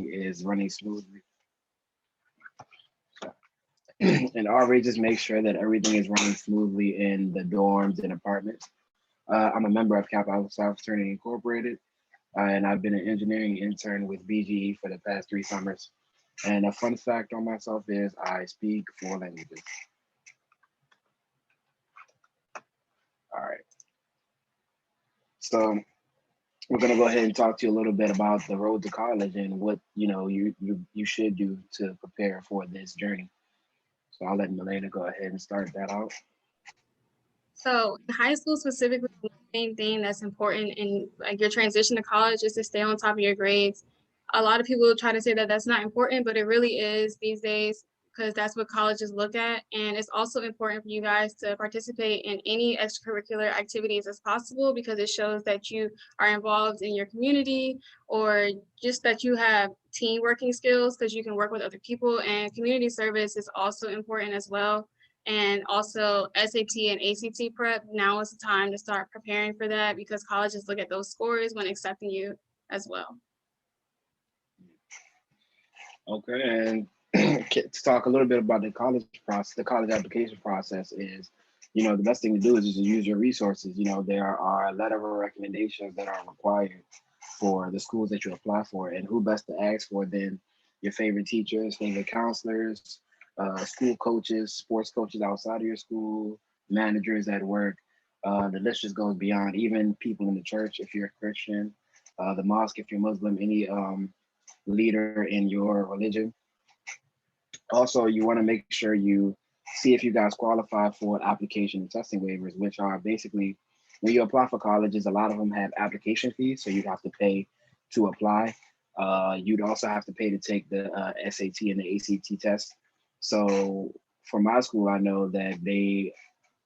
is running smoothly. And already just make sure that everything is running smoothly in the dorms and apartments. I'm a member of Kappa Alpha South Fraternity Incorporated, and I've been an engineering intern with BGE for the past 3 summers. And a fun fact on myself is I speak 4 languages. All right, so we're gonna go ahead and talk to you a little bit about the road to college and what you should do to prepare for this journey. So I'll let Milena go ahead and start that out. So in high school specifically, the main thing that's important in like your transition to college is to stay on top of your grades. A lot of people try to say that that's not important, but it really is these days because that's what colleges look at. And it's also important for you guys to participate in any extracurricular activities as possible because it shows that you are involved in your community or just that you have team working skills because you can work with other people. And community service is also important as well, and also SAT and ACT prep. Now is the time to start preparing for that because colleges look at those scores when accepting you as well. Okay, and to talk a little bit about the college process, the college application process is, the best thing to do is just use your resources. There are a letter of recommendations that are required for the schools that you apply for, and who best to ask for than your favorite teachers, favorite counselors, school coaches, sports coaches outside of your school, managers at work. The list just goes beyond even people in the church if you're a Christian, the mosque if you're Muslim, any leader in your religion. Also, you want to make sure you see if you guys qualify for application and testing waivers, which are basically when you apply for colleges, a lot of them have application fees, so you'd have to pay to apply. You'd also have to pay to take the SAT and the ACT test. So for my school, I know that they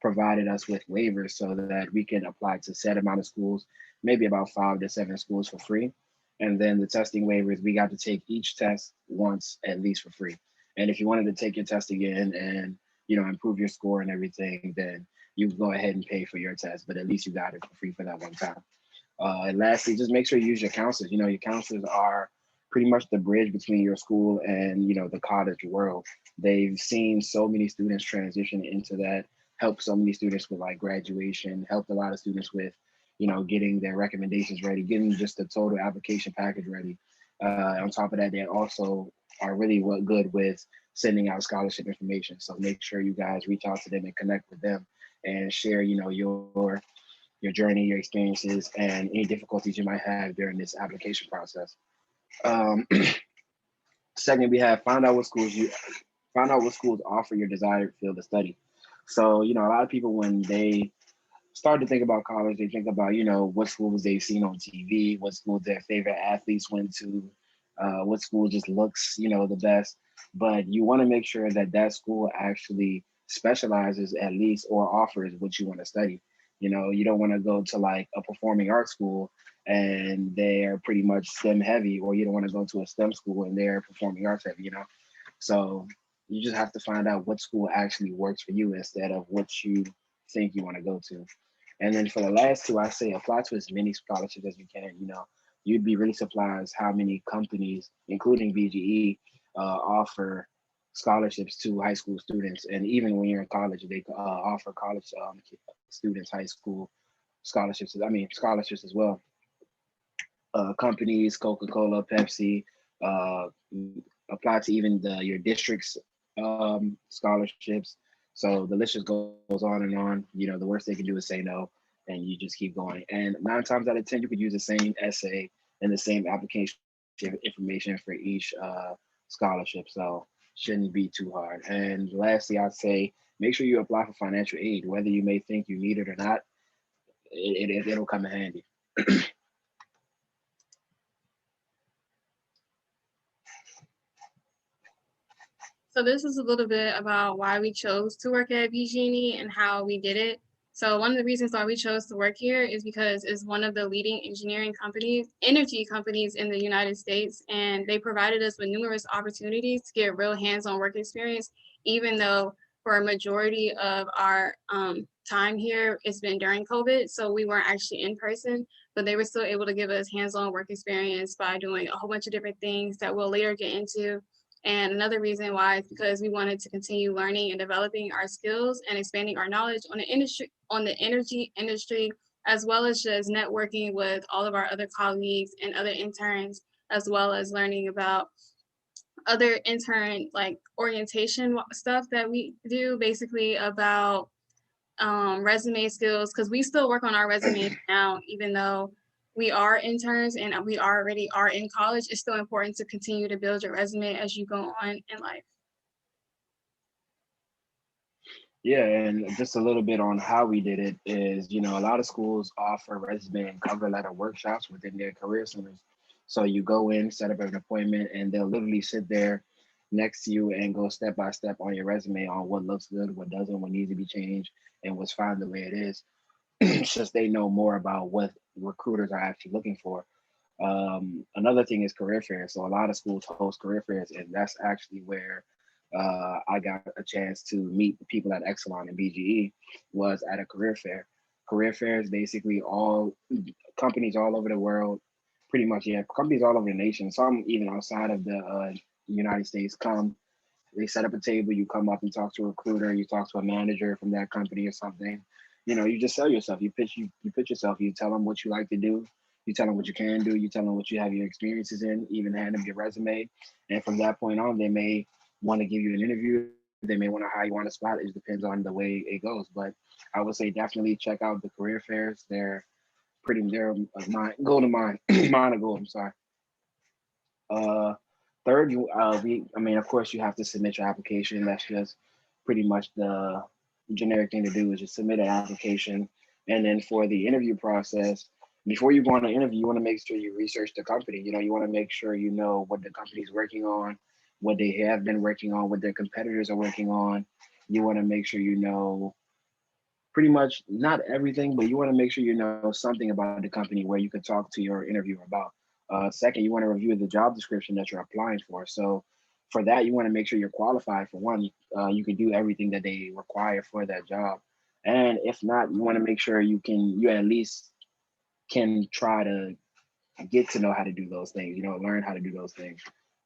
provided us with waivers so that we can apply to set amount of schools, maybe about 5 to 7 schools for free. And then the testing waivers, we got to take each test once at least for free. And if you wanted to take your test again and improve your score and everything, then you go ahead and pay for your test. But at least you got it for free for that one time. And lastly, just make sure you use your counselors. Your counselors are pretty much the bridge between your school and the college world. They've seen so many students transition into that, helped so many students with like graduation, helped a lot of students with getting their recommendations ready, getting just the total application package ready. On top of that, they also are really good with sending out scholarship information. So make sure you guys reach out to them and connect with them and share, your journey, your experiences, and any difficulties you might have during this application process. Um, Second, we have find out what schools offer your desired field of study. So, a lot of people when they start to think about college, they think about, what schools they've seen on TV, what schools their favorite athletes went to, what school just looks, the best. But you want to make sure that that school actually specializes at least or offers what you want to study. You don't want to go to like a performing arts school and they're pretty much STEM heavy, or you don't want to go to a STEM school and they're performing arts heavy. So you just have to find out what school actually works for you instead of what you think you want to go to. And then for the last two, I say apply to as many scholarships as you can. You'd be really surprised how many companies, including BGE, offer scholarships to high school students. And even when you're in college, they offer college students high school scholarships. I mean, scholarships as well. Companies, Coca-Cola, Pepsi, uh, apply to even your district's scholarships. So the list just goes on and on. The worst they can do is say no, and you just keep going. And 9 times out of 10, you could use the same essay and the same application information for each scholarship. So shouldn't be too hard. And lastly, I'd say make sure you apply for financial aid, whether you may think you need it or not. It'll come in handy. So this is a little bit about why we chose to work at BG&E and how we did it. So one of the reasons why we chose to work here is because it's one of the leading energy companies in the United States, and they provided us with numerous opportunities to get real hands-on work experience, even though for a majority of our time here, it's been during COVID, so we weren't actually in person. but they were still able to give us hands-on work experience by doing a whole bunch of different things that we'll later get into. And another reason why is because we wanted to continue learning and developing our skills and expanding our knowledge on the industry, on the energy industry, as well as just networking with all of our other colleagues and other interns, as well as learning about other intern like orientation stuff that we do, basically about resume skills, because we still work on our resumes now, even though we are interns and we already are in college. It's still important to continue to build your resume as you go on in life. Yeah, and just a little bit on how we did it is, a lot of schools offer resume and cover letter workshops within their career centers. So you go in, set up an appointment, and they'll literally sit there next to you and go step by step on your resume on what looks good, what doesn't, what needs to be changed, and what's fine the way it is, since they know more about what recruiters are actually looking for. Another thing is career fairs. So a lot of schools host career fairs, and that's actually where I got a chance to meet the people at Exelon and BGE was at a career fair. Career fairs, basically all companies all over the world, pretty much, yeah, companies all over the nation, some even outside of the United States come. They set up a table, you come up and talk to a recruiter, you talk to a manager from that company or something. You just sell yourself. You pitch yourself. You tell them what you like to do. You tell them what you can do. You tell them what you have your experiences in. Even hand them your resume, and from that point on, they may want to give you an interview. They may want to hire you on the spot. It just depends on the way it goes. But I would say definitely check out the career fairs. They're mine, golden mine, mine of gold. I'm sorry. Uh, Third, I mean, of course, you have to submit your application. That's just pretty much the generic thing to do is just submit an application. And then for the interview process, before you go on an interview, you want to make sure you research the company. You want to make sure you know what the company's working on, what they have been working on, what their competitors are working on. You want to make sure you know pretty much not everything, but you want to make sure you know something about the company where you can talk to your interviewer about. Second, you want to review the job description that you're applying for. So for that, you want to make sure you're qualified. For one, you can do everything that they require for that job. And if not, you want to make sure you at least can try to get to know how to do those things, learn how to do those things.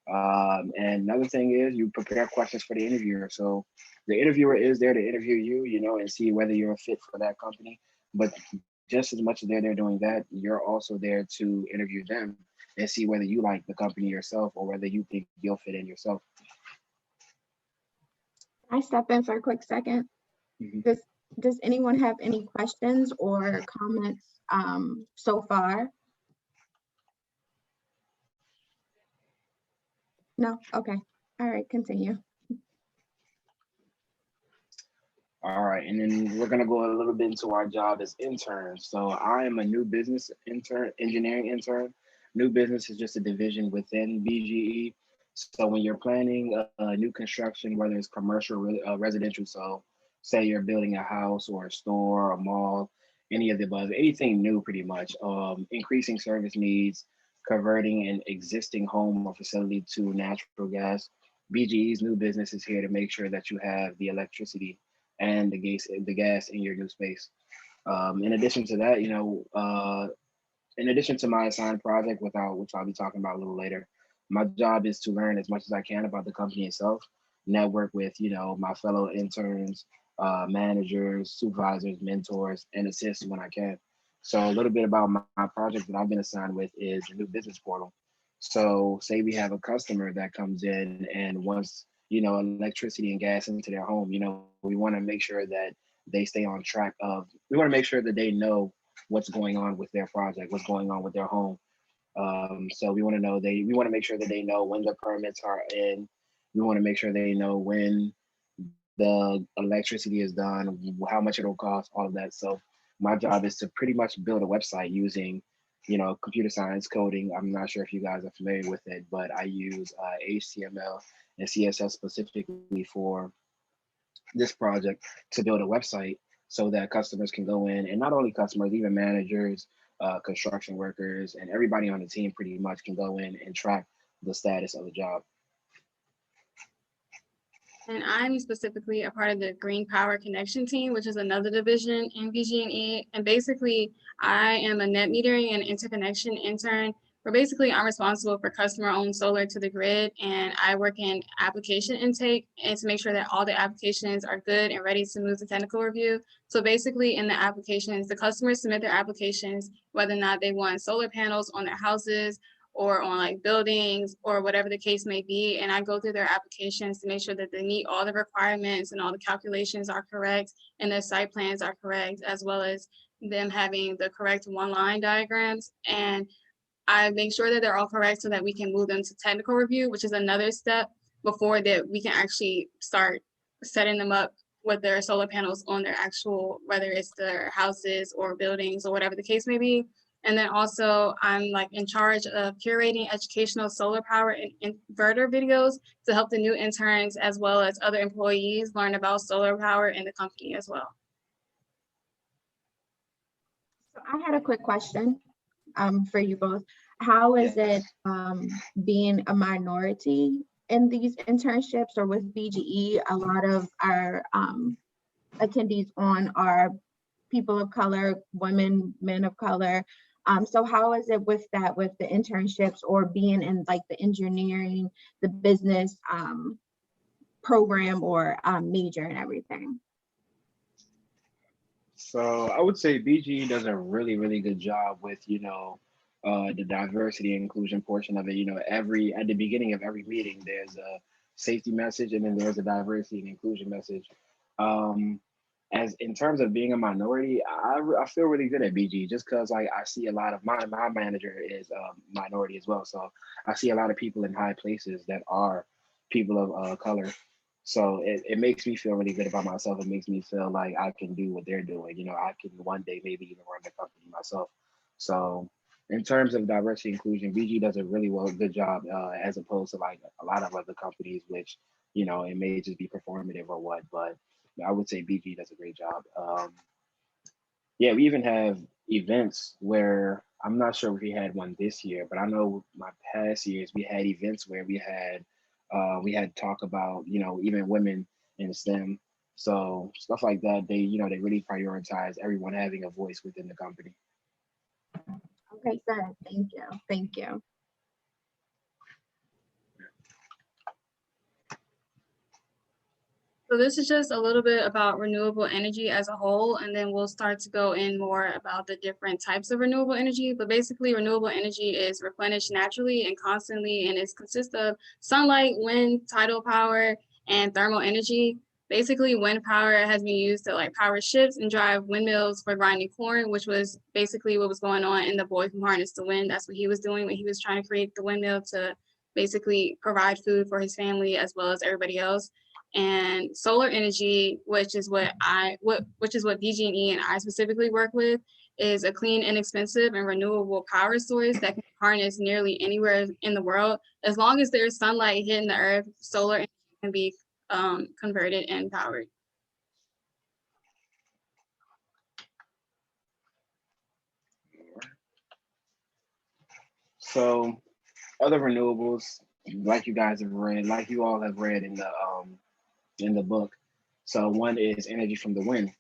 And another thing is you prepare questions for the interviewer. So the interviewer is there to interview you, and see whether you're a fit for that company. But just as much as they're there doing that, you're also there to interview them and see whether you like the company yourself or whether you think you'll fit in yourself. I step in for a quick second. Mhm. Does anyone have any questions or comments so far? No? Okay. All right, continue. All right, and then we're gonna go a little bit into our job as interns. So I am a new business intern, engineering intern. New business is just a division within BGE. So when you're planning a new construction, whether it's commercial, residential, so say you're building a house or a store, a mall, any of the above, anything new, pretty much, increasing service needs, converting an existing home or facility to natural gas. BGE's new business is here to make sure that you have the electricity and the gas in your new space. In addition to that, in addition to my assigned project, which I'll be talking about a little later, my job is to learn as much as I can about the company itself, network with my fellow interns, managers, supervisors, mentors, and assist when I can. So a little bit about my project that I've been assigned with is a new business portal. So say we have a customer that comes in and wants electricity and gas into their home. We want to make sure that they stay on track of. We want to make sure that they know what's going on with their project, what's going on with their home. So we want to make sure that they know when the permits are in. We want to make sure they know when the electricity is done, how much it'll cost, all of that. So my job is to pretty much build a website using, computer science coding. I'm not sure if you guys are familiar with it, but I use HTML and CSS specifically for this project to build a website so that customers can go in, and not only customers, even managers, construction workers, and everybody on the team pretty much can go in and track the status of the job. And I'm specifically a part of the Green Power Connection team, which is another division in BG&E. And basically, I am a net metering and interconnection intern. Where basically, I'm responsible for customer-owned solar to the grid, and I work in application intake and to make sure that all the applications are good and ready to move to technical review. So basically, in the applications, the customers submit their applications, whether or not they want solar panels on their houses or on like buildings or whatever the case may be. And I go through their applications to make sure that they meet all the requirements and all the calculations are correct and their site plans are correct, as well as them having the correct one-line diagrams. And I make sure that they're all correct so that we can move them to technical review, which is another step before that we can actually start setting them up with their solar panels on their actual, whether it's their houses or buildings or whatever the case may be. And then also I'm like in charge of curating educational solar power and inverter videos to help the new interns as well as other employees learn about solar power in the company as well. So I had a quick question for you both. How is it being a minority in these internships or with BGE? A lot of our attendees on are people of color, women, men of color. So how is it with that, with the internships or being in like the engineering, the business program or major and everything? So I would say BGE does a really, really good job with, the diversity and inclusion portion of it. At the beginning of every meeting, there's a safety message and then there's a diversity and inclusion message. As in terms of being a minority, I feel really good at BG just because I see a lot of my manager is a minority as well. So I see a lot of people in high places that are people of color. So it makes me feel really good about myself. It makes me feel like I can do what they're doing. I can one day maybe even run the company myself. So in terms of diversity inclusion, BG does a really good job as opposed to like a lot of other companies, which, it may just be performative or what, but I would say BG does a great job. Yeah, we even have events where I'm not sure if we had one this year, but I know my past years we had events where we had talk about even women in STEM. So stuff like that, they really prioritize everyone having a voice within the company. Okay, sir. Thank you. Thank you. So this is just a little bit about renewable energy as a whole, and then we'll start to go in more about the different types of renewable energy. But basically, renewable energy is replenished naturally and constantly, and it consists of sunlight, wind, tidal power, and thermal energy. Basically, wind power has been used to like power ships and drive windmills for grinding corn, which was basically what was going on in The Boy Who Harnessed the Wind. That's what he was doing when he was trying to create the windmill to basically provide food for his family as well as everybody else. And solar energy, which is what BG&E and I specifically work with, is a clean, inexpensive, and renewable power source that can harness nearly anywhere in the world. As long as there's sunlight hitting the earth, solar energy can be converted and powered. So other renewables, like you guys have read, like you all have read in the book. So one is energy from the wind.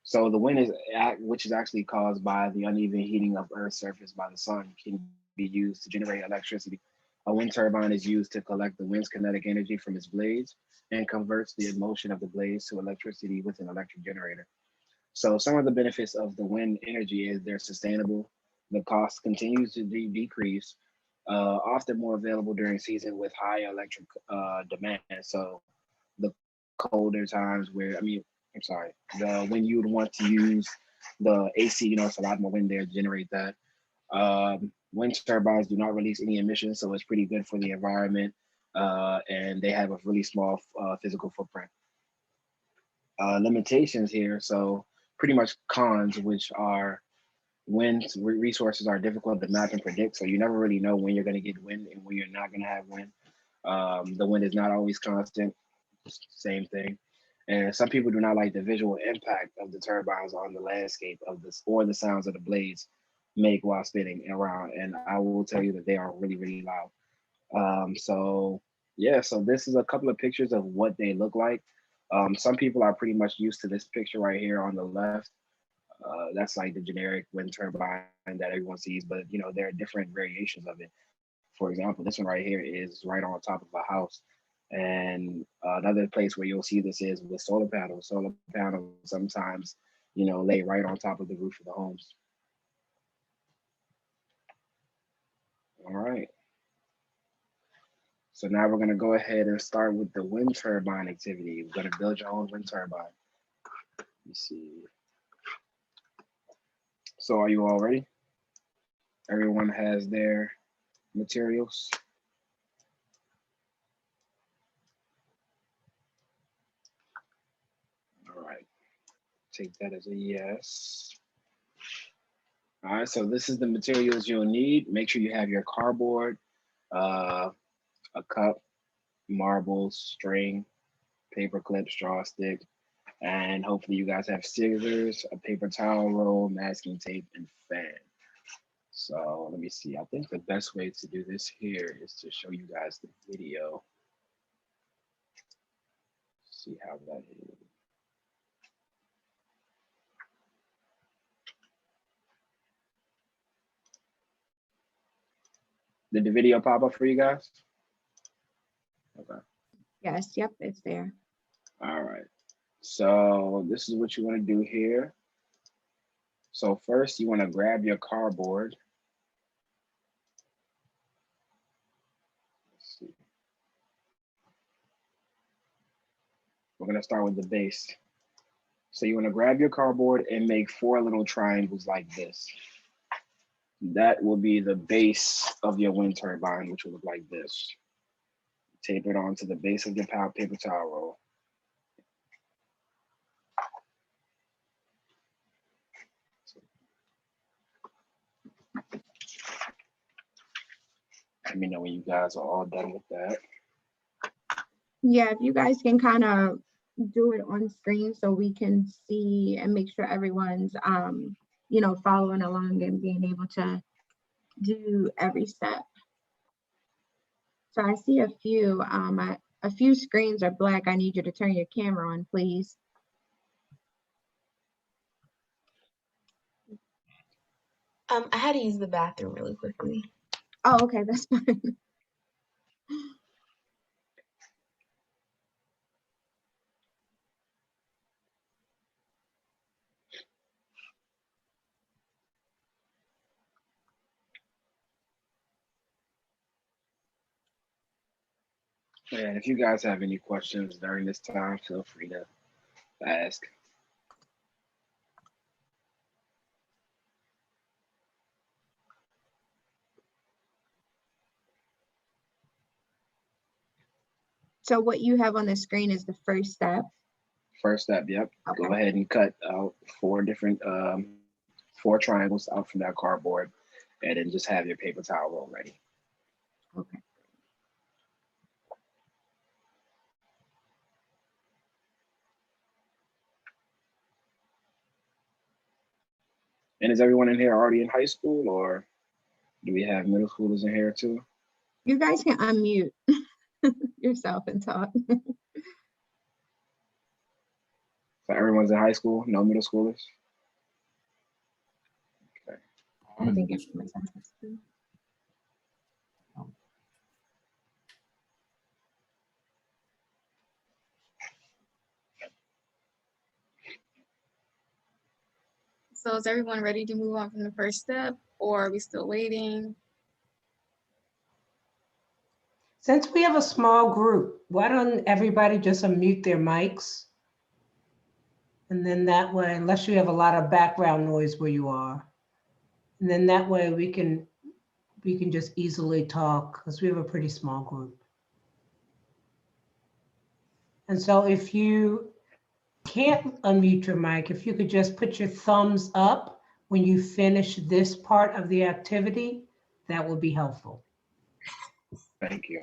So the wind which is actually caused by the uneven heating of Earth's surface by the sun, can be used to generate electricity. A wind turbine is used to collect the wind's kinetic energy from its blades and converts the motion of the blades to electricity with an electric generator. So some of the benefits of the wind energy is they're sustainable. The cost continues to decrease, often more available during season with high electric demand. So the colder times when you would want to use the AC, it's a lot more wind there to generate that. Wind turbines do not release any emissions, so it's pretty good for the environment, and they have a really small physical footprint. Limitations here, so pretty much cons, which are wind resources are difficult to map and predict, so you never really know when you're going to get wind and when you're not going to have wind. The wind is not always constant, same thing. And some people do not like the visual impact of the turbines on the landscape of this or the sounds of the blades make while spinning around. And I will tell you that they are really, really loud. So Yeah, so this is a couple of pictures of what they look like. Some people are pretty much used to this picture right here on the left. That's like the generic wind turbine that everyone sees, but you know, there are different variations of it. For example, this one right here is right on top of a house. And another place where you'll see this is with solar panels. Solar panels sometimes, you know, lay right on top of the roof of the homes. All right. So now we're gonna go ahead and start with the wind turbine activity. We're gonna build your own wind turbine. Let me see. So are you all ready? Everyone has their materials. All right, take that as a yes. All right, so this is the materials you'll need. Make sure you have your cardboard, uh, a cup, marbles, string, paper clip, straw stick, and hopefully you guys have scissors, a paper towel roll, masking tape, and fan. So let me see. I think the best way to do this here is to show you guys the video. See how that is. Did the video pop up for you guys? Okay. Yes, yep, it's there. All right. So this is what you want to do here. So first you want to grab your cardboard. Let's see. We're going to start with the base. So you want to grab your cardboard and make 4 little triangles like this. That will be the base of your wind turbine, which will look like this. Tape it onto the base of your paper towel roll. Let me know when you guys are all done with that. Yeah, if you guys can kind of do it on screen so we can see and make sure everyone's, you know, following along and being able to do every step. So I see a few screens are black. I need you to turn your camera on, please. I had to use the bathroom really quickly. Oh, okay, that's fine. And if you guys have any questions during this time, feel free to ask. So what you have on the screen is the first step. First step, yep. Okay. Go ahead and cut out 4 different, 4 triangles out from that cardboard, and then just have your paper towel roll ready. Okay. And is everyone in here already in high school, or do we have middle schoolers in here too? You guys can unmute yourself and talk. So everyone's in high school, no middle schoolers? Okay. I think it's my time. So is everyone ready to move on from the first step, or are we still waiting? Since we have a small group, why don't everybody just unmute their mics? And then that way, unless you have a lot of background noise where you are, and then that way we can just easily talk because we have a pretty small group. And so if you can't unmute your mic, if you could just put your thumbs up when you finish this part of the activity, that would be helpful. Thank you.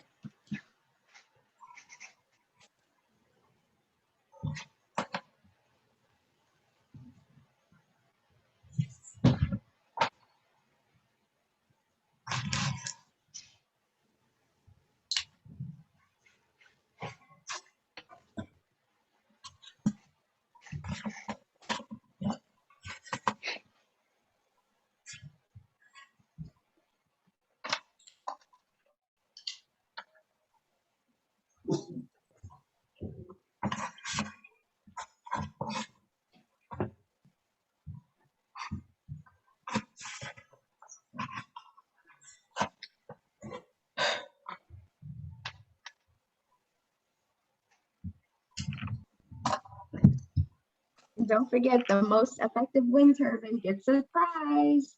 Don't forget, the most effective wind turbine gets a prize.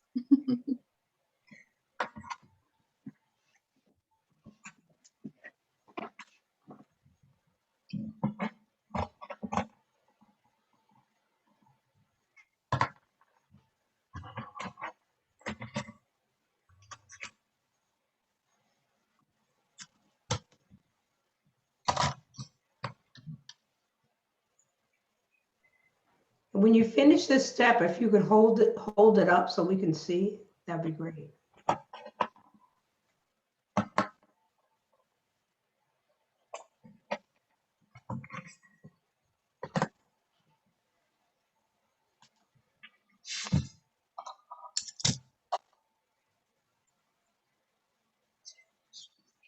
When you finish this step, if you could hold it up so we can see, that'd be great.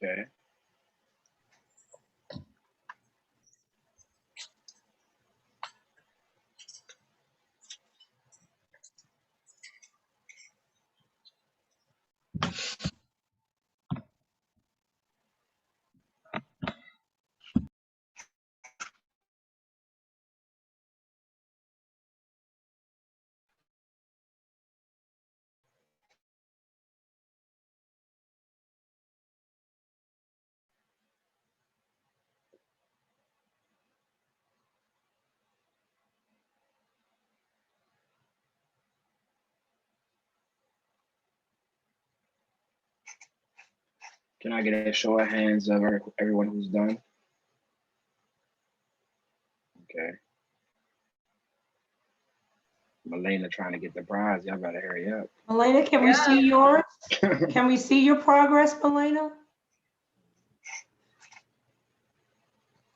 Okay. Can I get a show of hands of everyone who's done? Okay. Melena trying to get the prize. Y'all better hurry up. Melena, can we see yours? Can we see your progress, Melena?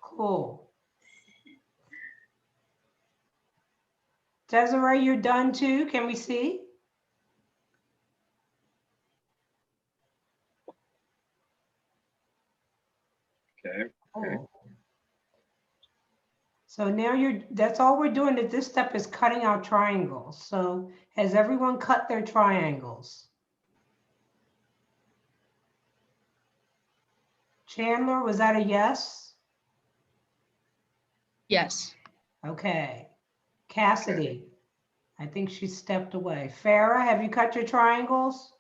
Cool. Desiree, you're done too. Can we see? Okay. Cool. So now that's all we're doing at this step is cutting out triangles. So has everyone cut their triangles? Chandler, was that a yes? Yes. Okay. Cassidy, I think she stepped away. Farah, have you cut your triangles?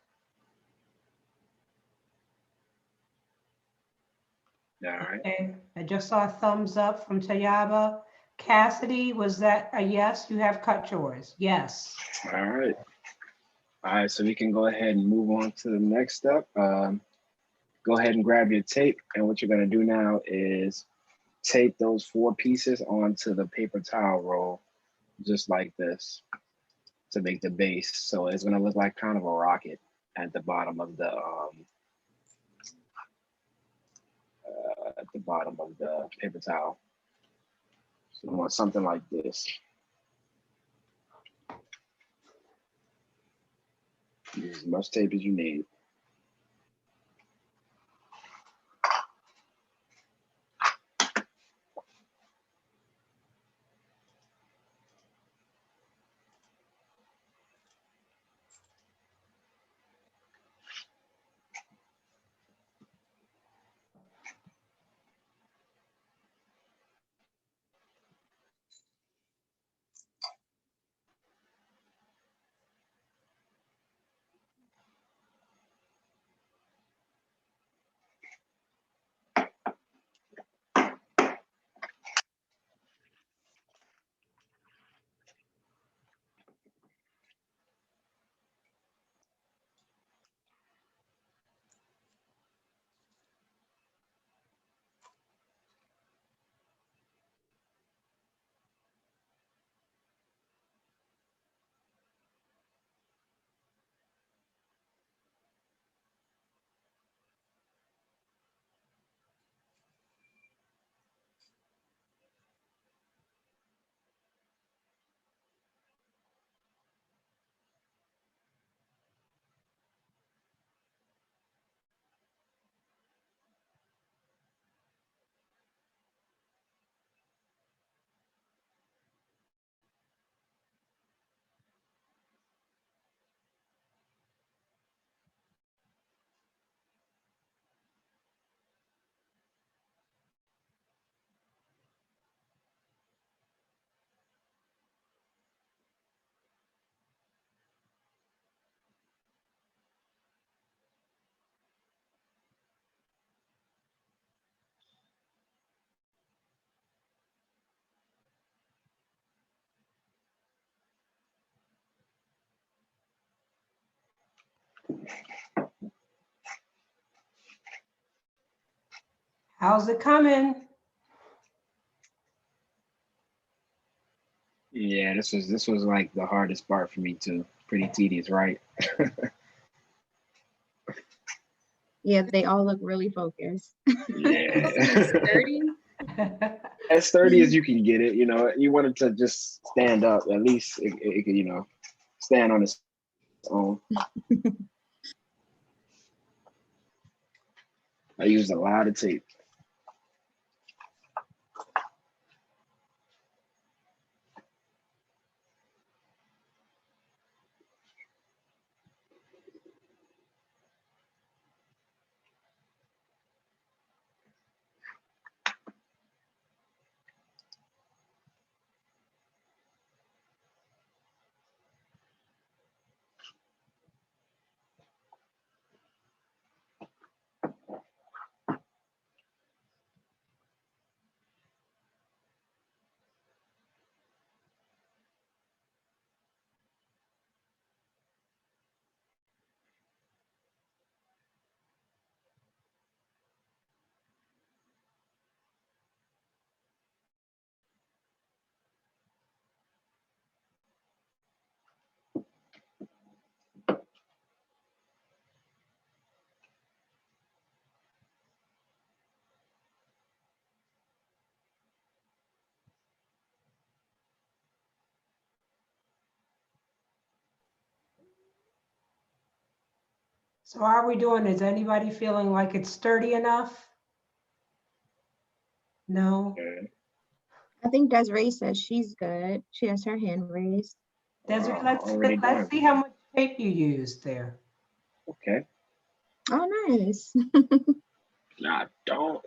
All right. Okay, I just saw a thumbs up from Tayaba. Cassidy, was that a yes? You have cut yours. Yes. All right. All right. So we can go ahead and move on to the next step. Go ahead and grab your tape. And what you're going to do now is tape those 4 pieces onto the paper towel roll, just like this, to make the base. So it's going to look like kind of a rocket at the bottom of the paper towel. So you want something like this. Use as much tape as you need. How's it coming? Yeah, this was like the hardest part for me too. Pretty tedious, right? Yeah, they all look really focused. Yeah. Sturdy. As sturdy as you can get it, you know, you want it to just stand up. At least it could, you know, stand on its own. I used a lot of tape. So how are we doing? Is anybody feeling like it's sturdy enough? No? Okay. I think Desiree says she's good. She has her hand raised. Desiree, Already let's done. see how much tape you used there. Okay. Oh, nice. Nah, don't.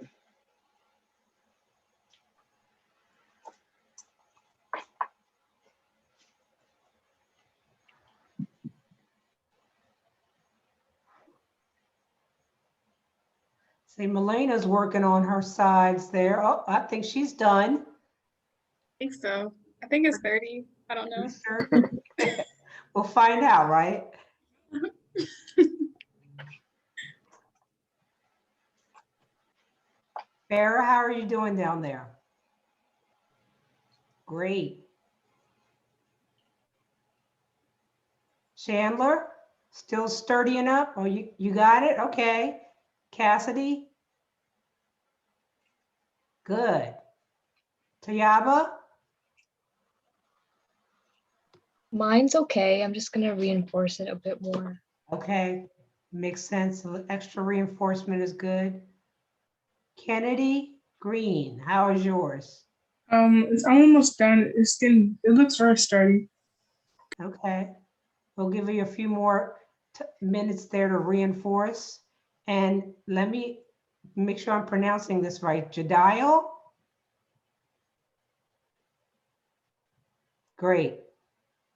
See, Melena's working on her sides there. Oh, I think she's done. I think so. I think it's 30. I don't You know. certain? We'll find out, right? Farrah, how are you doing down there? Great. Chandler, still sturdy enough? Oh, you got it? Okay. Cassidy? Good. Tayaba? Mine's okay. I'm just gonna reinforce it a bit more. Okay, makes sense. A little extra reinforcement is good. Kennedy Green, how is yours? It's almost done. It looks very sturdy. Okay, we'll give you a few more minutes there to reinforce. And let me make sure I'm pronouncing this right. Jedial? Great.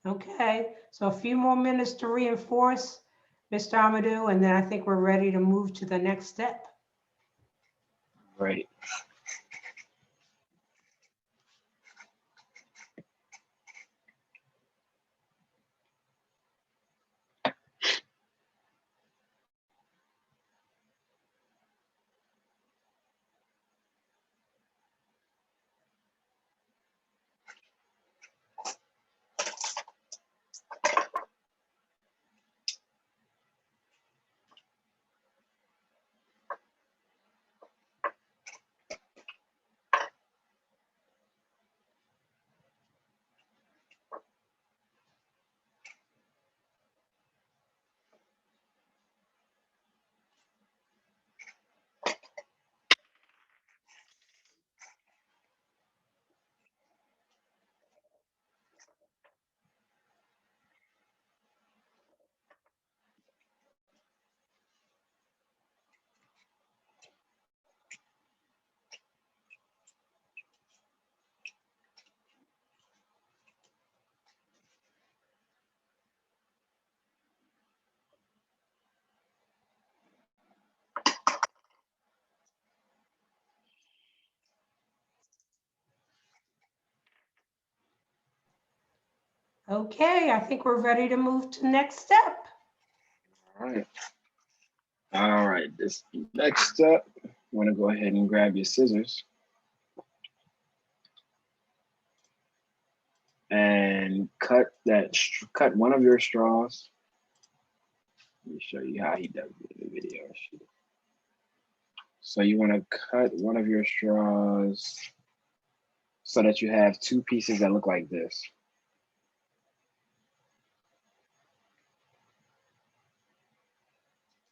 Okay, so a few more minutes to reinforce, Mr. Amadou, and then I think we're ready to move to the next step. Right. Okay, I think we're ready to move to next step. All right. All right. This next step, want to go ahead and grab your scissors and cut one of your straws. Let me show you how he does it in the video. So you want to cut one of your straws so that you have two pieces that look like this.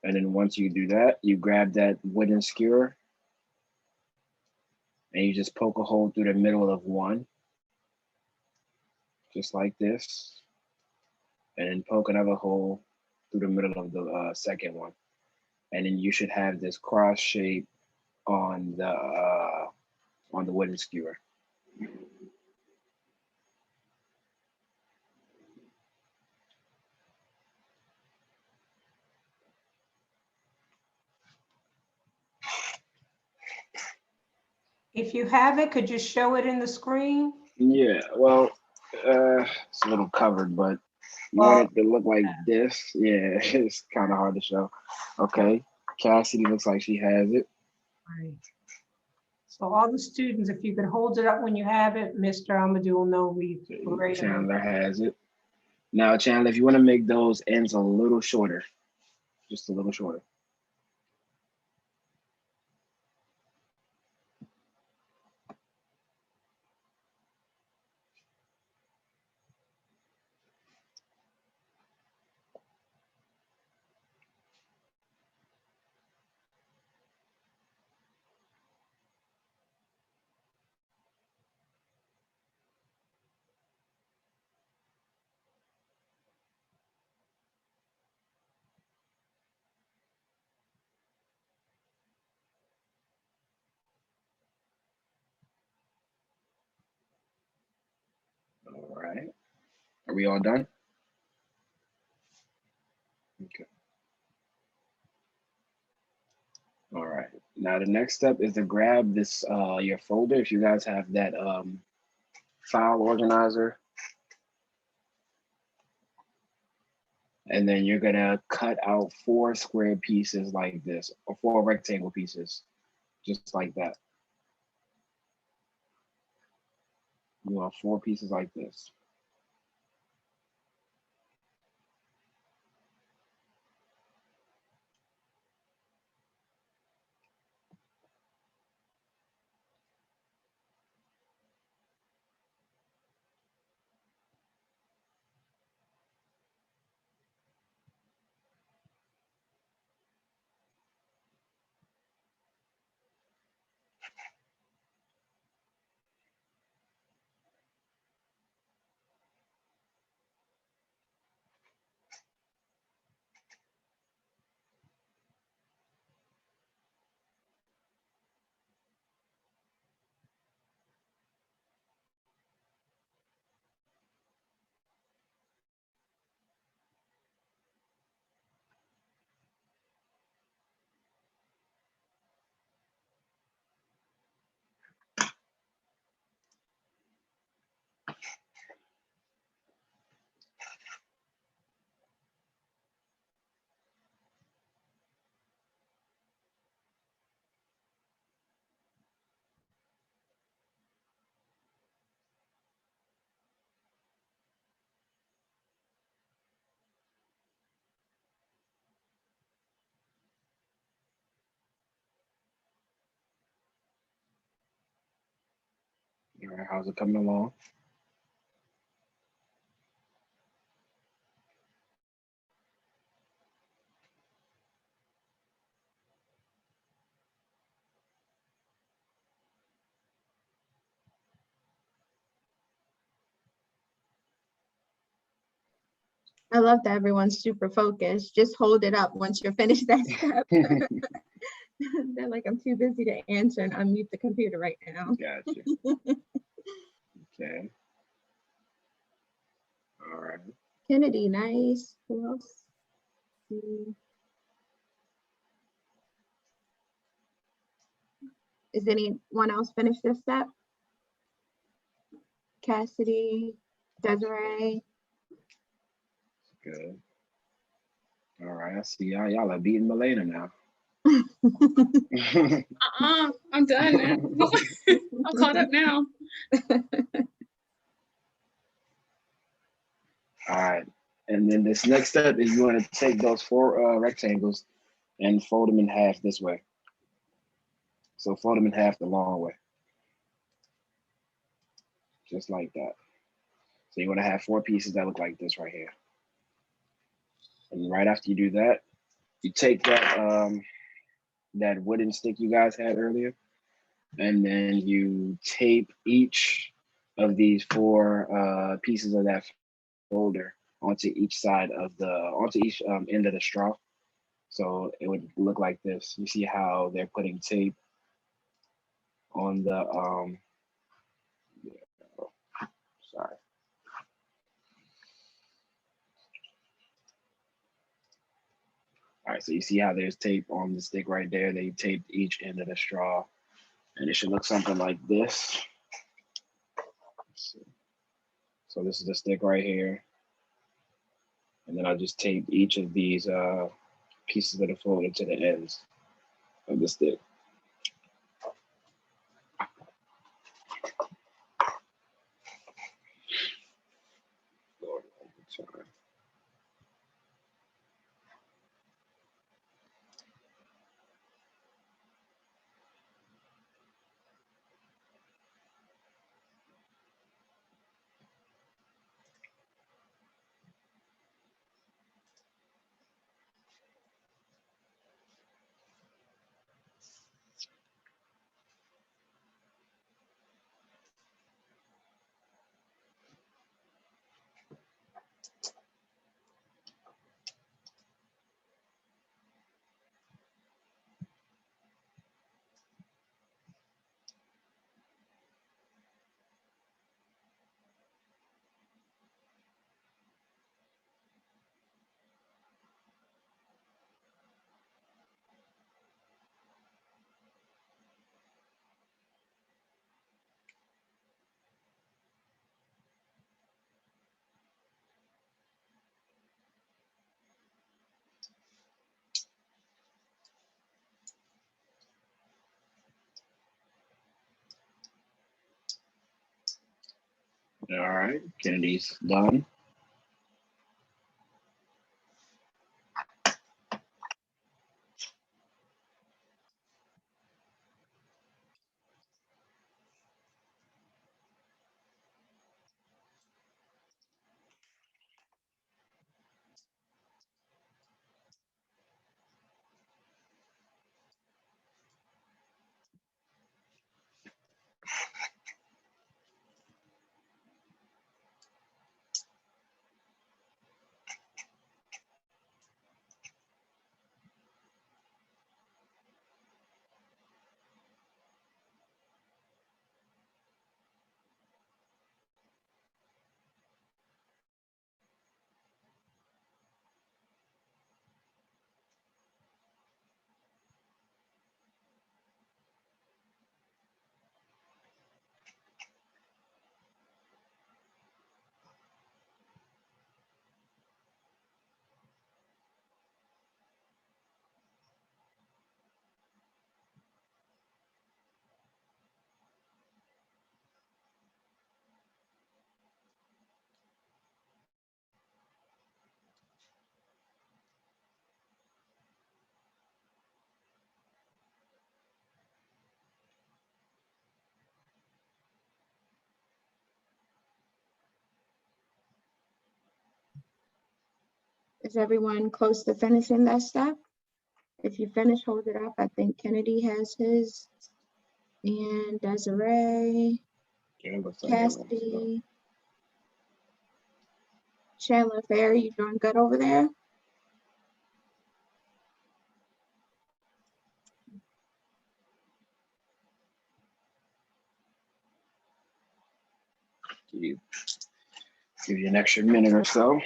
And then once you do that, you grab that wooden skewer and you just poke a hole through the middle of one, just like this, and then poke another hole through the middle of the second one. And then you should have this cross shape on the wooden skewer. If you have it, could you show it in the screen? Yeah, well, it's a little covered, but you want it to look like this. Yeah, it's kind of hard to show. Okay, Cassidy looks like she has it. Right. So all the students, if you could hold it up when you have it, Mr. Amadou will know Chandler has it. Now, Chandler, if you want to make those ends a little shorter, just a little shorter. All right. Are we all done? Okay. All right. Now the next step is to grab this your folder. If you guys have that file organizer, and then you're gonna cut out 4 square pieces like this, or 4 rectangle pieces, just like that. You want 4 pieces like this. All right, how's it coming along? I love that everyone's super focused. Just hold it up once you're finished that step. They're like, I'm too busy to answer and unmute the computer right now. Gotcha. Okay. All right. Kennedy, nice. Who else? Is anyone else finished this step? Cassidy, Desiree. Good. All right. I see y'all. Y'all are beating Milena now. I'm done now. I'm caught up now. All right. And then this next step is you want to take those 4 rectangles and fold them in half this way. So fold them in half the long way. Just like that. So you want to have 4 pieces that look like this right here. And right after you do that, you take that that wooden stick you guys had earlier, and then you tape each of these 4 pieces of that folder onto each side of onto each end of the straw. So it would look like this. You see how they're putting tape on the sorry. All right, so you see how there's tape on the stick right there. They taped each end of the straw, and it should look something like this. So this is the stick right here. And then I just tape each of these pieces of the folder to the ends of the stick. All right, Kennedy's done. Is everyone close to finishing that step? If you finish, hold it up. I think Kennedy has his, and Desiree, Yeah, looks like everyone's done. Cassidy, Chandler Fair, you doing good over there? Give you an extra minute or so.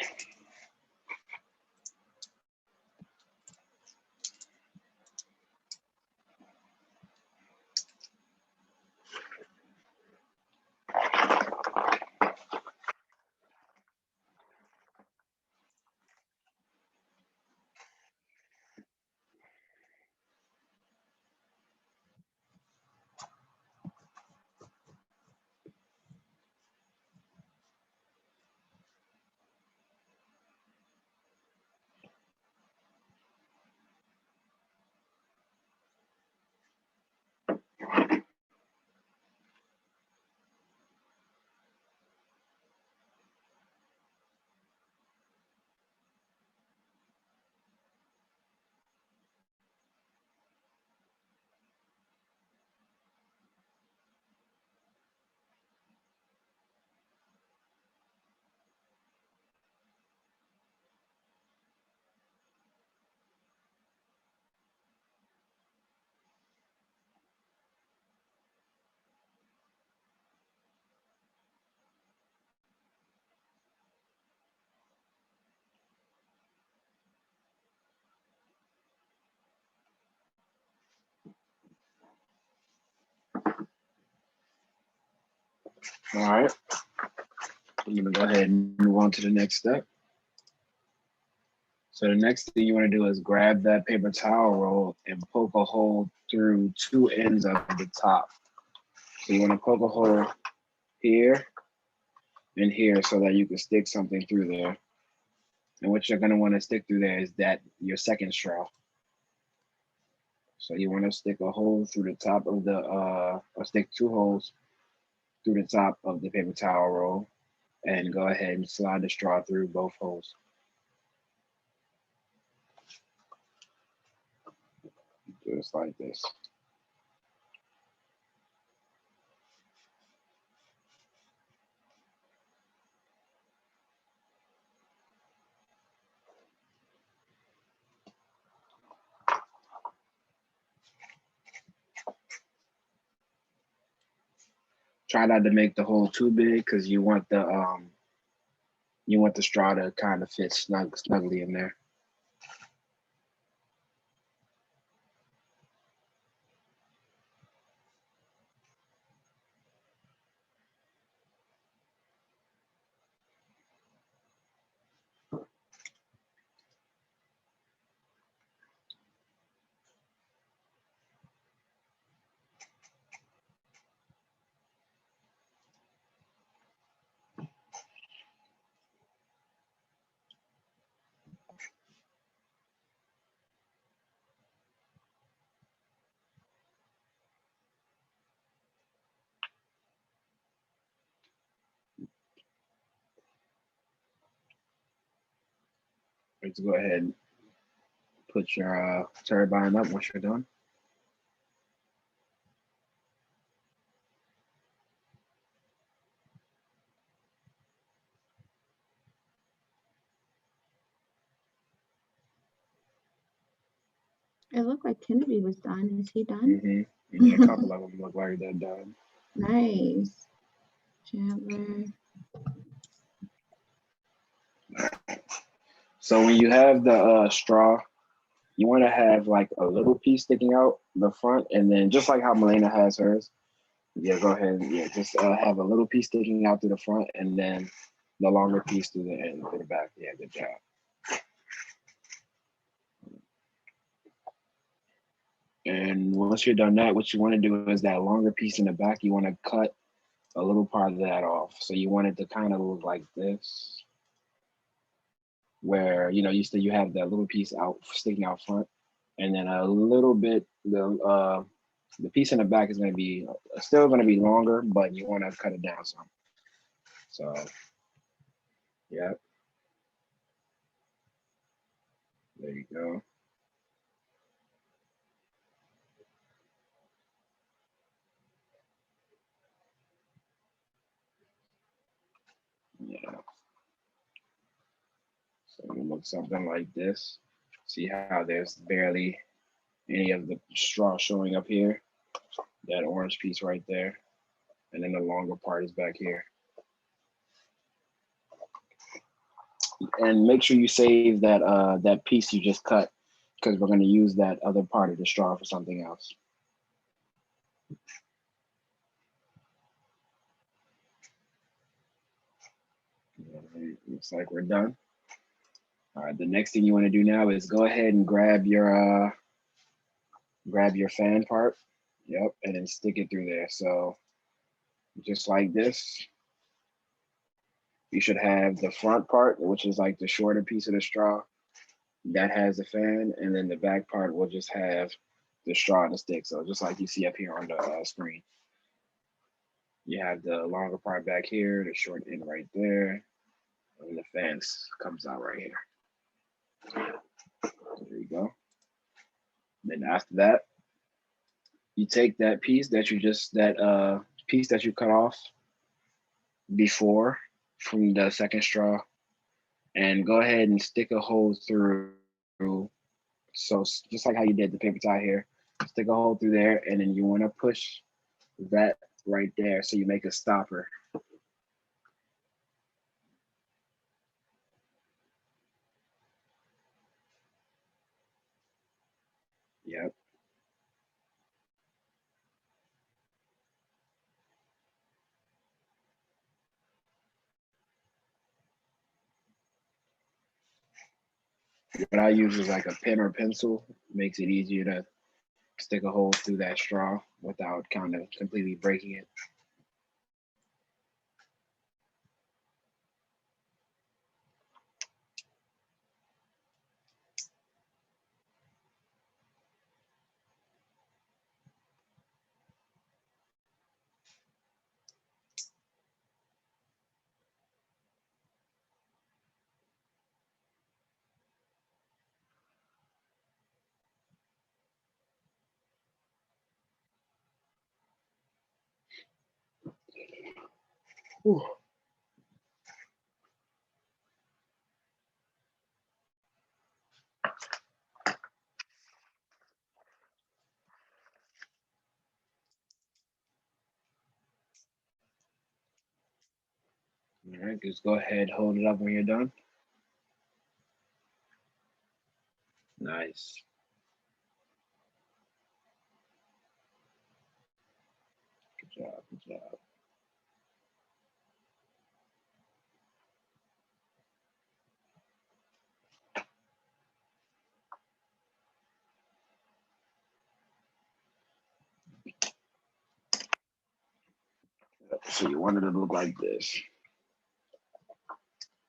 All right. I'm gonna go ahead and move on to the next step. So the next thing you want to do is grab that paper towel roll and poke a hole through two ends of the top. So you want to poke a hole here and here so that you can stick something through there. And what you're going to want to stick through there is that your second straw. So you want to stick a hole through the top of the, or stick two holes through the top of the paper towel roll and go ahead and slide the straw through both holes. Just like this. Try not to make the hole too big because you want the straw to kind of fit snugly in there. Let's go ahead and put your turbine up once you're done. It looked like Kennedy was done. Is he done? Yeah, a couple of them look like they're done. Nice. Chandler. So when you have the straw, you want to have like a little piece sticking out the front, and then just like how Milena has hers. Yeah, go ahead. Yeah, just have a little piece sticking out through the front, and then the longer piece through the end, to the back. Yeah, good job. And once you're done that, what you want to do is that longer piece in the back, you want to cut a little part of that off. So you want it to kind of look like this, where you have that little piece out sticking out front, and then a little bit the piece in the back is going to be still going to be longer, but you want to cut it down some. So yeah, there you go. Yeah. So it looks something like this. See how there's barely any of the straw showing up here? That orange piece right there. And then the longer part is back here. And make sure you save that that piece you just cut, because we're going to use that other part of the straw for something else. Looks like we're done. All right, the next thing you want to do now is go ahead and grab your fan part. Yep, and then stick it through there. So just like this, you should have the front part, which is like the shorter piece of the straw, that has the fan, and then the back part will just have the straw and the stick. So just like you see up here on the screen, you have the longer part back here, the short end right there, and the fan comes out right here. There you go. Then after that, you take that piece that piece that you cut off before from the second straw, and go ahead and stick a hole through. So just like how you did the paper tie here, stick a hole through there, and then you want to push that right there so you make a stopper. Yep. What I use is like a pen or pencil. Makes it easier to stick a hole through that straw without kind of completely breaking it. Whew. All right, just go ahead, hold it up when you're done. Nice. Good job, good job. So you wanted it to look like this.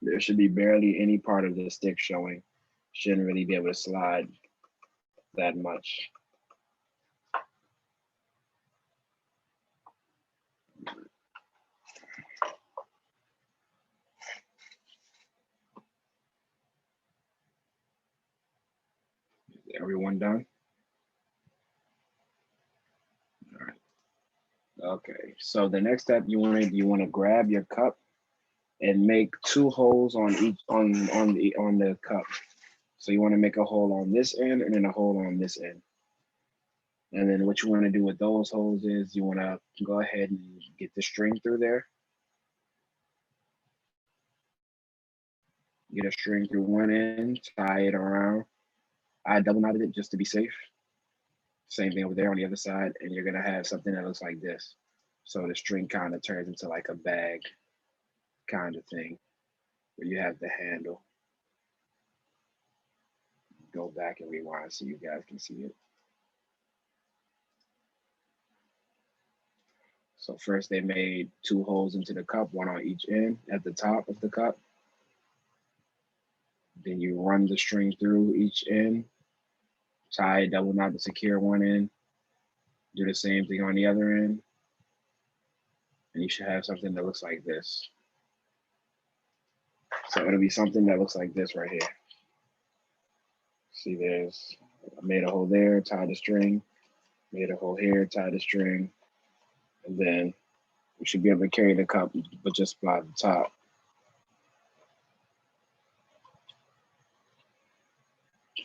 There should be barely any part of the stick showing. Shouldn't really be able to slide that much. Is everyone done? All right. Okay, so the next step you want to grab your cup and make 2 holes on each on the cup. So you want to make a hole on this end and then a hole on this end. And then what you want to do with those holes is you want to go ahead and get the string through there. Get a string through one end, tie it around. I double knotted it just to be safe. Same thing over there on the other side, and you're gonna have something that looks like this. So the string kind of turns into like a bag kind of thing where you have the handle. Go back and rewind so you guys can see it. So first they made 2 holes into the cup, one on each end at the top of the cup. Then you run the string through each end, tie a double knot to secure one end, do the same thing on the other end, and you should have something that looks like this. So it'll be something that looks like this right here. See, I made a hole there, tied the string, made a hole here, tied the string, and then we should be able to carry the cup, but just by the top.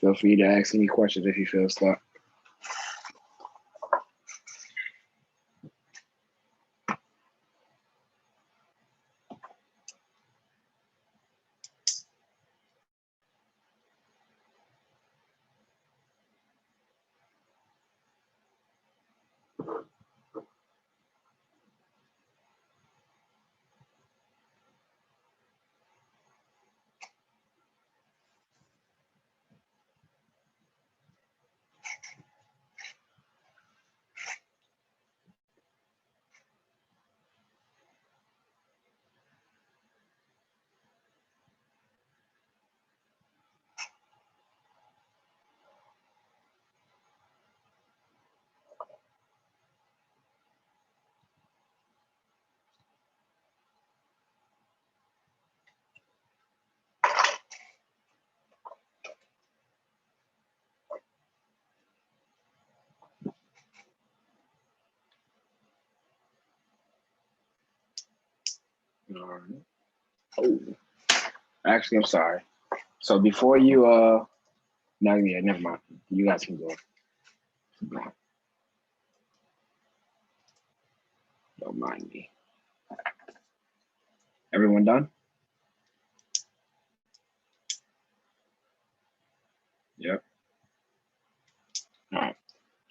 Feel free to ask any questions if you feel stuck. All right. Oh, actually, I'm sorry. So before you, no, yeah, never mind. You guys can go. Don't mind me. Everyone done? Yep. All right.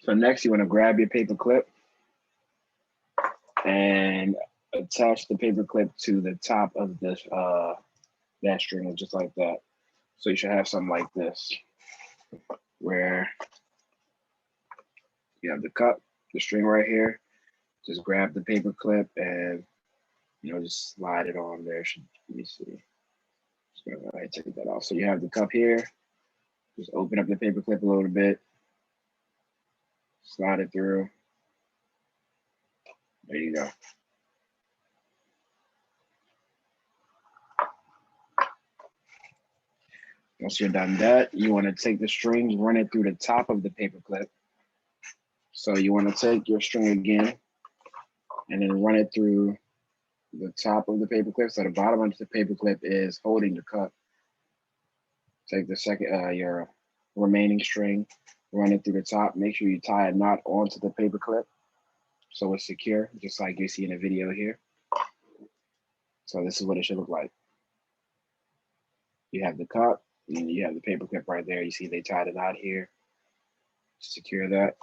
So next, you want to grab your paper clip and attach the paper clip to the top of this that string, just like that. So you should have something like this, where you have the cup, the string right here. Just grab the paper clip and just slide it on there. Let me see. Just gonna go ahead and take that off. So you have the cup here. Just open up the paper clip a little bit, slide it through. There you go. Once you're done that, you want to take the string, run it through the top of the paper clip. So you want to take your string again and then run it through the top of the paper clip. So the bottom of the paper clip is holding the cup. Take the second, your remaining string, run it through the top. Make sure you tie a knot onto the paper clip so it's secure, just like you see in the video here. So this is what it should look like. You have the cup, and you have the paper clip right there. You see they tied a knot here. Secure that.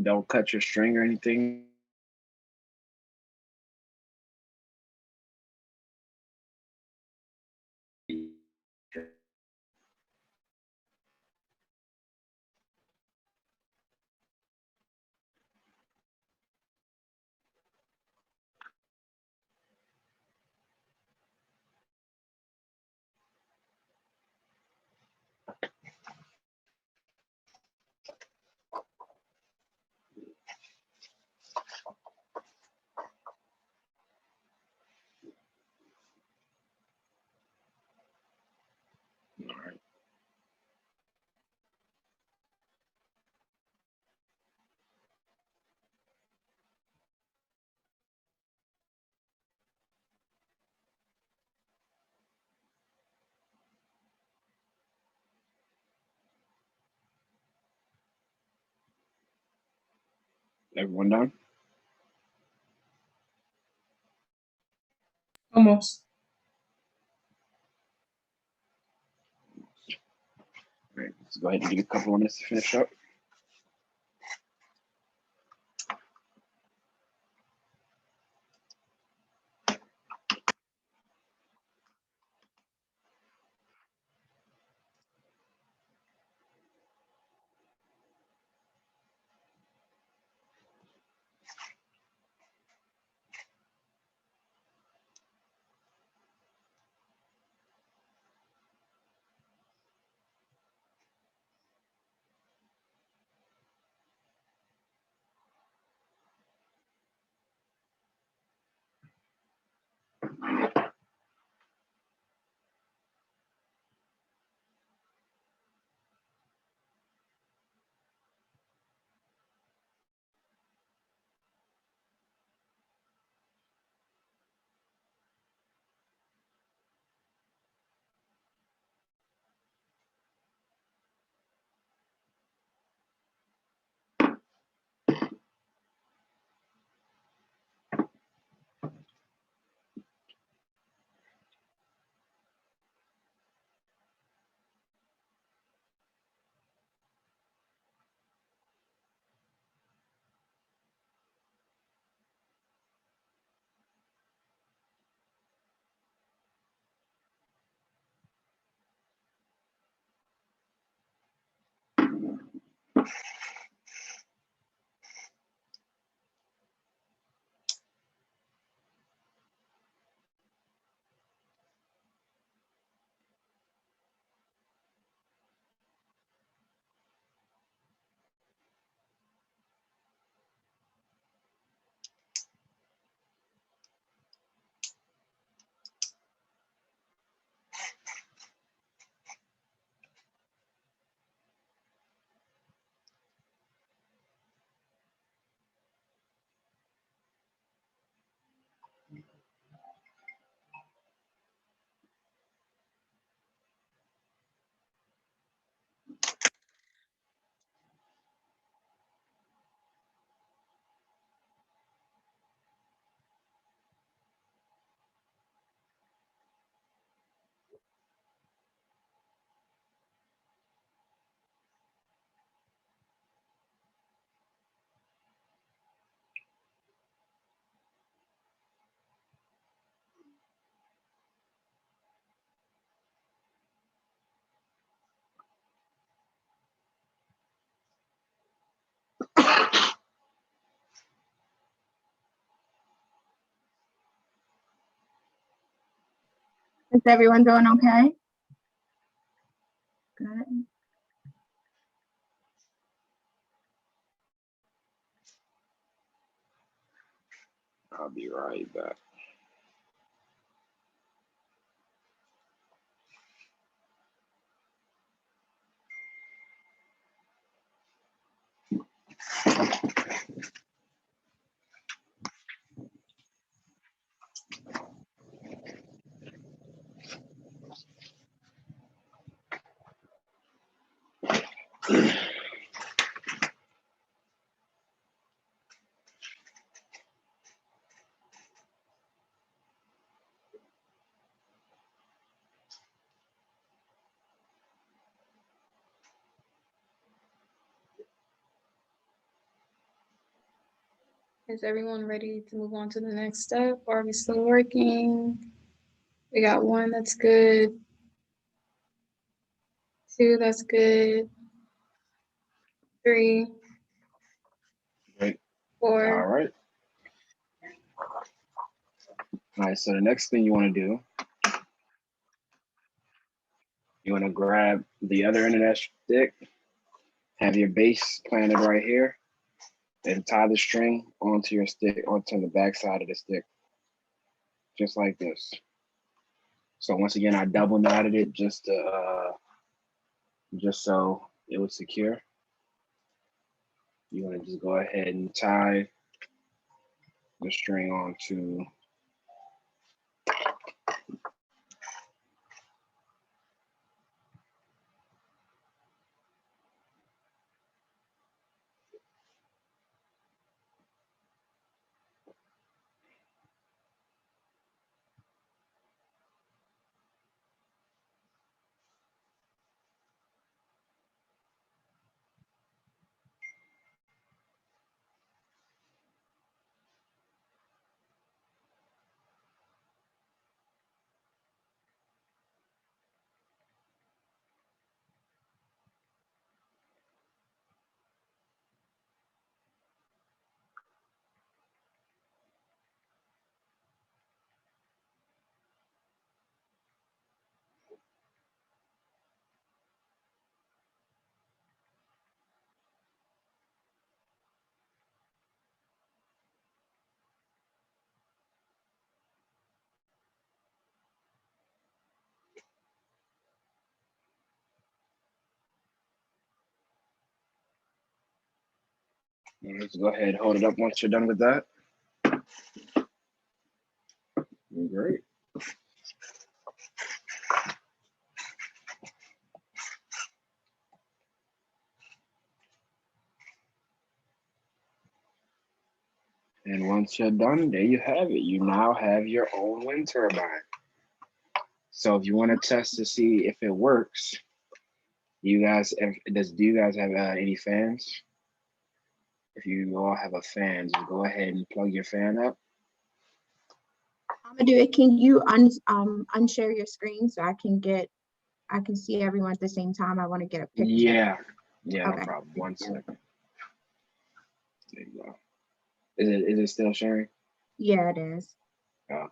Don't cut your string or anything. All right. Everyone done? Almost. All right, let's go ahead and give it a couple of minutes to finish up. Is everyone doing okay? Good. I'll be right back. Is everyone ready to move on to the next step? Or are we still working? We got 1 that's good. 2 that's good. 3. Great. 4. All right. All right, so the next thing you want to do, you want to grab the other end of that stick, have your base planted right here, and tie the string onto your stick, onto the back side of the stick, just like this. So once again, I double knotted it just so it was secure. You want to just go ahead and tie the string onto Let's go ahead and hold it up once you're done with that. Great. And once you're done, there you have it. You now have your own wind turbine. So if you want to test to see if it works, do you guys have any fans? If you all have a fan, just go ahead and plug your fan up. I'm gonna do it. Can you unshare your screen so I can see everyone at the same time? I want to get a picture. Yeah, Okay. no problem. 1 second. There you go. Is it still sharing? Yeah, it is. Oh.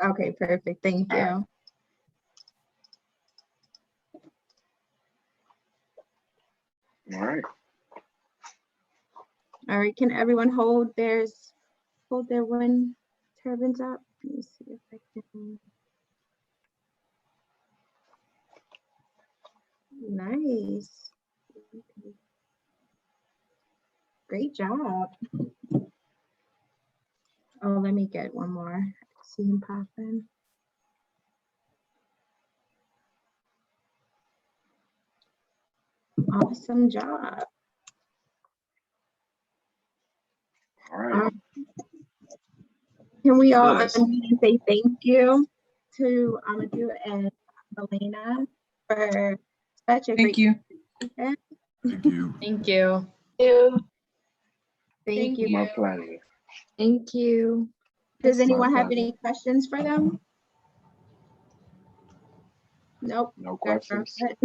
Okay, perfect. Thank you. All right. All right, can everyone hold their wind turbines up? Let me see if I can. Nice. Great job. Oh, let me get one more. See him pop in. Awesome job. All right. Can we all Yes. unmute and say thank you to Amadou and Melina for such a Thank great you. event. Thank you. Thank you. Thank you. My pleasure. Thank you. Does My anyone have pleasure. any questions for them? Nope. No That's questions? it.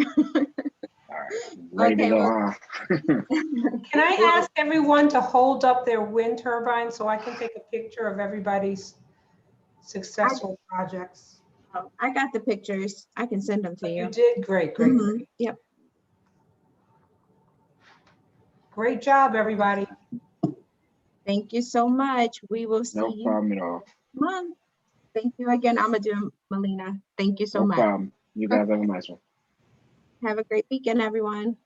All right. Ready Okay, to go, well- huh? Can I ask everyone to hold up their wind turbine so I can take a picture of everybody's successful projects. Oh, I got the pictures. I can send them to You you. did great, great, Mhm. great. Yep. Great job, everybody. Thank you so much. We will see No you problem at all. next month. Thank you again, Amadou, Melina. Thank you so No much. problem. You guys have a nice one. Have a great weekend, everyone.